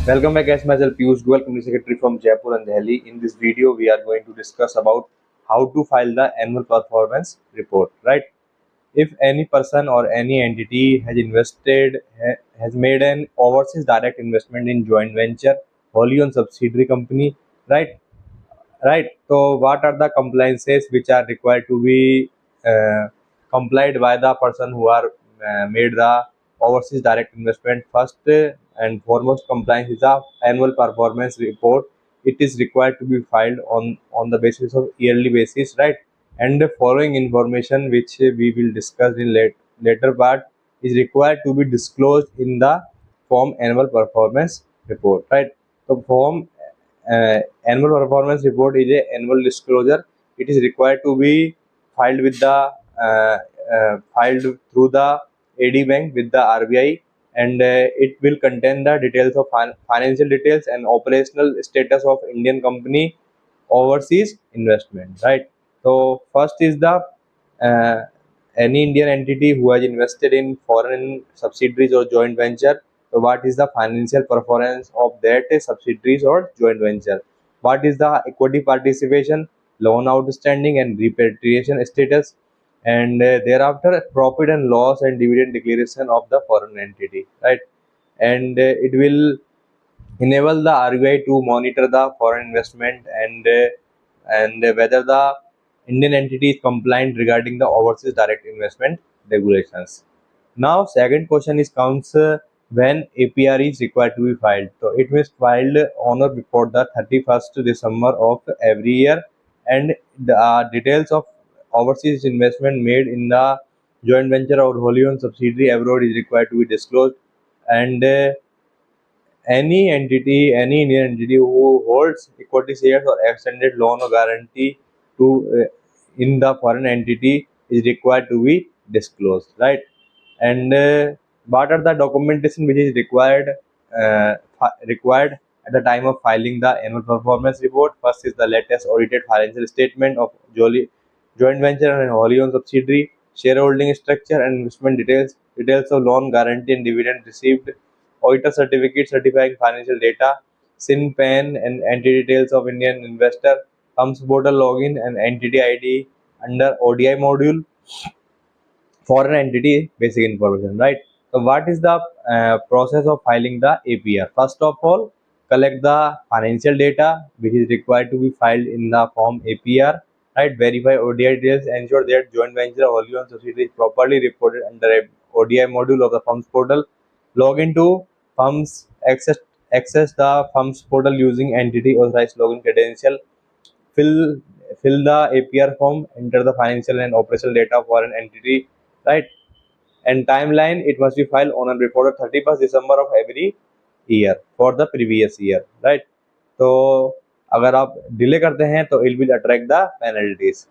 Welcome back, guys. Myself Piyush Goyal, Company Secretary from Jaipur and Delhi. In this video, we are going to discuss about how to file the annual performance report. Right? If any person or any entity has has made an overseas direct investment in joint venture, wholly owned subsidiary company, right? Right. So, what are the compliances which are required to be uh, complied by the person who are made the overseas direct investment? First and foremost, compliance is the annual performance report. It is required to be filed on the basis of yearly basis, right? And the following information, which we will discuss in later part, is required to be disclosed in the form annual performance report, right? So, form annual performance report is a annual disclosure. It is required to be filed with the filed through the AD Bank with the RBI, and it will contain the details of financial details and operational status of Indian company overseas investment. Right. So first is the uh, any Indian entity who has invested in foreign subsidiaries or joint venture. So what is the financial performance of that subsidiaries or joint venture? What is the equity participation, loan outstanding, and repatriation status? And thereafter, profit and loss and dividend declaration of the foreign entity, right? And it will enable the RBI to monitor the foreign investment and whether the Indian entity is compliant regarding the overseas direct investment regulations. Now, second question is comes when APR is required to be filed. So it was filed on or before the 31st December of every year, and the details of overseas investment made in the joint venture or wholly owned subsidiary abroad is required to be disclosed, and any Indian entity who holds equity shares or extended loan or guarantee to in the foreign entity is required to be disclosed, right? And what are the documentation which is required at the time of filing the annual performance report? First is the latest audited financial statement of joint venture and wholly owned subsidiary, shareholding structure and investment details of loan guarantee and dividend received, auditor certificate certifying financial data, SIN PAN and entity details of Indian investor, comes portal login and entity ID under ODI module, foreign entity basic information, right? So what is the process of filing the APR? First of all, collect the financial data which is required to be filed in the form APR, right? Verify ODI details, ensure that joint venture or wholly owned subsidiary is properly reported under a ODI module of the firm's portal. Log into firm's access the firm's portal using entity authorized login credential. Fill fill the APR form, enter the financial and operational data for an entity, right? And timeline, it must be filed on and before the 31st December of every year for the previous year, right? तो अगर आप delay करते हैं तो it will attract the penalties.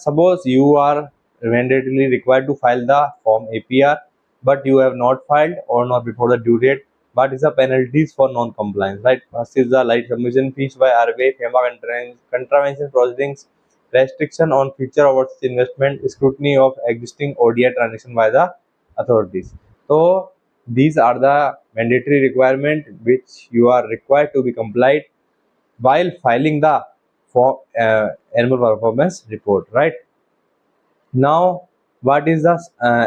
Suppose you are mandatorily required to file the form APR, but you have not filed or not before the due date. What is the penalties for non-compliance? Right. First is the late submission fees by RBI, FEMA contravention proceedings, restriction on future overseas investment, scrutiny of existing ODI transaction by the authorities. So these are the mandatory requirement which you are required to be complied while filing the for annual performance report, right? Now, what is the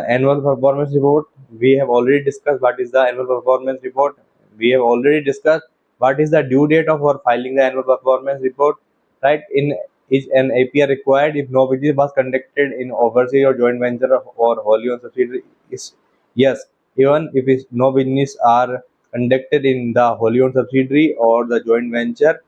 annual performance report? We have already discussed what is the annual performance report. We have already discussed what is the due date of our filing the annual performance report, right? In is an APR required if no business was conducted in overseas or joint venture or wholly owned subsidiary? Is yes. Even if no business are conducted in the wholly owned subsidiary or the joint venture,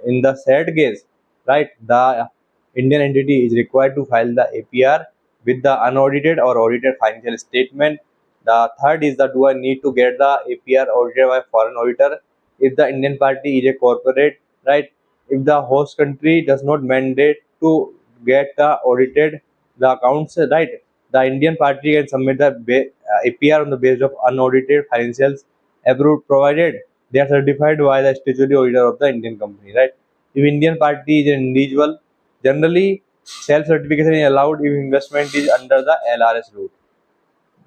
in the said case, right, the Indian entity is required to file the APR with the unaudited or audited financial statement. The third is that do I need to get the APR audited by foreign auditor if the Indian party is a corporate, right? If the host country does not mandate to get the audited the accounts, right? The Indian party can submit the APR on the basis of unaudited financials approved provided they are certified by the statutory auditor of the Indian company, right? If Indian party is an individual, generally self certification is allowed if investment is under the LRS route.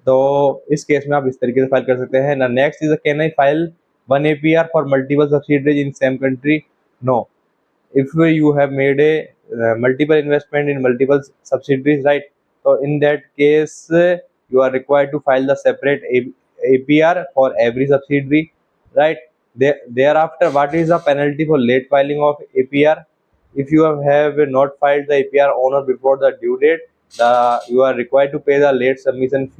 तो इस case में आप इस तरीके से file कर सकते हैं ना। Next is can I file one APR for multiple subsidiaries in same country? No, if you have made a multiple investment in multiple subsidiaries, right? So in that case you are required to file the separate APR for every subsidiary, right? Thereafter, what is the penalty for late filing of APR? If you have not filed the APR on or before the due date, you are required to pay the late submission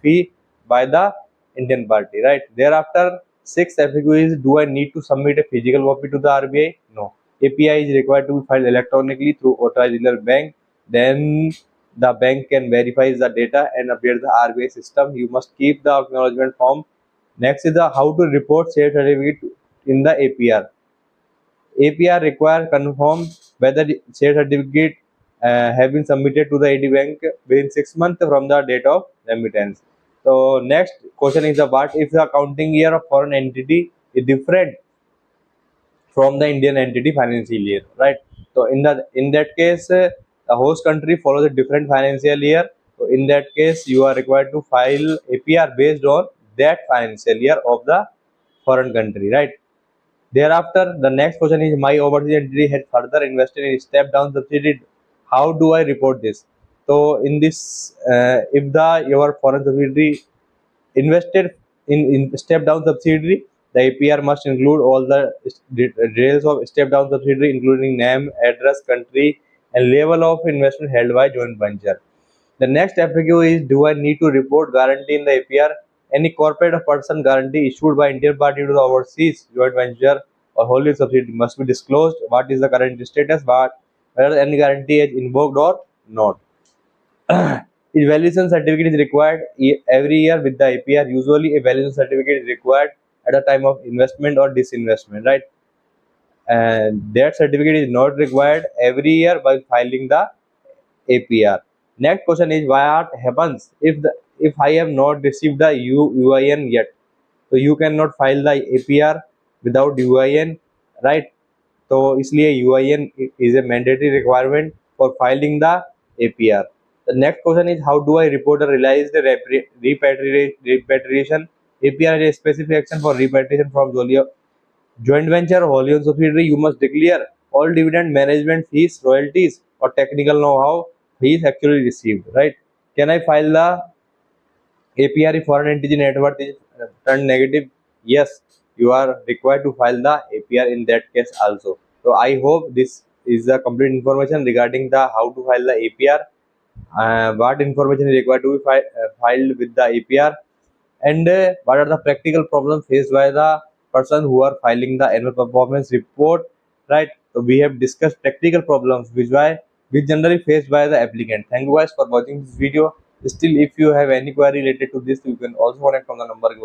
fee by the Indian party, right? Thereafter, sixth FAQ is, do I need to submit a physical copy to the RBI? No. API is required to be filed electronically through authorized dealer bank. Then the bank can verify the data and update the RBI system. You must keep the acknowledgement form. Next is the how to report share certificate in the APR. APR require confirm whether the share certificate have been submitted to the AD bank within 6 months from the date of remittance. So next question is the what if the accounting year of foreign entity is different from the Indian entity financial year, right? So in that case, the host country follows a different financial year. So in that case, you are required to file APR based on that financial year of the foreign country, right? Thereafter, the next question is my overseas entity had further invested in step down subsidiary. How do I report this? So in this, if the your foreign subsidiary invested in step down subsidiary, the APR must include all the details of step down subsidiary, including name, address, country, and level of investment held by joint venture. The next FAQ is, do I need to report guarantee in the APR? Any corporate or person guarantee issued by Indian party to the overseas joint venture or wholly subsidiary must be disclosed. What is the current status? Whether any guarantee is invoked or not. Evaluation certificate is required every year with the APR. Usually, a valuation certificate is required at the time of investment or disinvestment, right? And that certificate is not required every year while filing the APR. Next question is what happens if I have not received the UIN yet? So you cannot file the APR without UIN, right? तो इसलिए UIN is a mandatory requirement for filing the APR. The next question is how do I report or realize the repatriation? APR is a specific action for repatriation from joint venture or wholly owned subsidiary. You must declare all dividend, management fees, royalties, or technical know-how fees actually received, right? Can I file the APR if foreign entity net worth is turned negative? Yes, you are required to file the APR in that case also. So I hope this is the complete information regarding the how to file the APR, what information is required to be filed with the APR, and what are the practical problems faced by the person who are filing the annual performance report, right? So we have discussed practical problems which generally faced by the applicant. Thank you guys for watching this video. Still, if you have any query related to this, you can also connect on the number given.